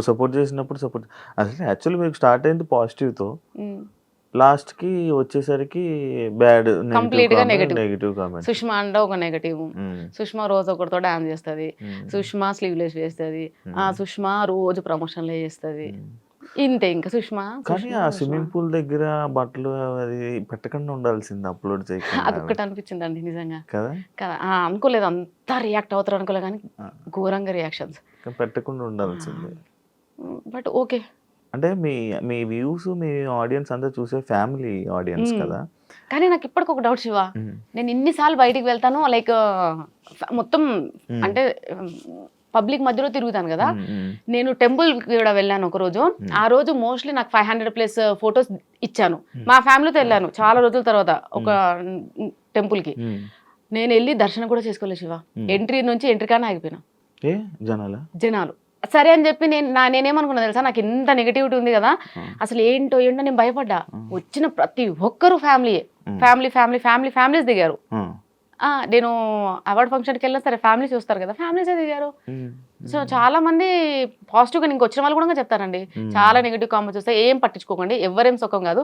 Support చేసినప్పుడు support అసలు actually మీకు స్టార్ట్ అయింది పాజిటివ్‌తో. హ్మ్. లాస్ట్‌కి వచ్చేసరికి బ్యాడ్ కంప్లీట్‌గా నెగెటివ్. Negative comments. సుష్మా అంటే ఒక నెగటివ్. హ్మ్. సుష్మా రోజు ఒకరితో డాన్స్ చేస్తది. హ్మ్. సుష్మా స్లీవ్‌లెస్ వేస్తది. హ్మ్. సుష్మా రోజు ప్రమోషన్‌లే చేస్తది. హ్మ్. ఇంతే ఇంక సుష్మా, కానీ సుష్మా, ఆ సుష్మా. స్విమ్మింగ్ పూల్ దగ్గర బట్టలు అది పెట్టకుండా ఉండాల్సింది అప్‌లోడ్ చేయకుండా ఆవిడ. అదొక్కటి అనిపించిందండి నిజంగా. కదా! కదా! అనుకోలేదు అంతా రియాక్ట్ అవుతారు అనుకోలే గానీ ఆ! ఘోరంగా రియాక్షన్స్. కానీ పెట్టకుండా ఉండాల్సింది. But okay. అంటే మీ మీ వ్యూస్, మీ ఆడియన్స్ అంతా చూసే ఫ్యామిలీ ఆడియన్స్ హ్మ్. కదా! కానీ నాకిప్పటికి ఒక డౌట్ శివ. హ్మ్. నేను ఇన్ని సార్లు బయటికి వెళ్తాను లైక్ మొత్తం హ్మ్. అంటే పబ్లిక్ మధ్యలో తిరుగుతాను గదా! హ్మ్. హ్మ్. నేను టెంపుల్‌కి కూడా వెళ్ళాను ఒకరోజు. హ్మ్. ఆ రోజు మోస్ట్‌లీ నాకు 500+ ఫోటోస్ ఇచ్చాను. హ్మ్. మా ఫ్యామిలీతో ఎళ్ళాను చాలా రోజుల తర్వాత ఒక హ్మ్. టెంపుల్‌కి. హ్మ్. నేనెళ్లి దర్శనం కూడా చేసుకోలేదు శివ. హ్మ్. ఎంట్రీ నుంచి ఎంట్రీ కాడనే ఆగిపోయినా. ఏ జనాలా? జనాలు. సరే అని జెప్పి నేనేమనుకున్నా తెలుసా? నాకింత నెగటివిటీ ఉంది గదా! ఆ! అసలు ఏంటో నేను భయపడ్డా. ఆ! వచ్చిన ప్రతి ఒక్కరు ఫ్యామిలీయే. హ్మ్. ఫ్యామిలీస్ దిగారు. ఆ! నేను అవార్డ్ ఫంక్షన్‌కెళ్ళినా సరే ఫ్యామిలీస్ చూస్తారు గదా! ఫ్యామిలీసే దిగారు. హ్మ్. సో, హ్మ్. చాలా మంది పాజిటివ్‌గా ఇంకొచ్చిన వాళ్ళు గూడా చెప్తారండి. హ్మ్. చాలా నెగెటివ్ కామెంట్స్ వస్తాయి. ఏం పట్టించుకోకండి. ఎవ్వరేం సుఖం గాదు.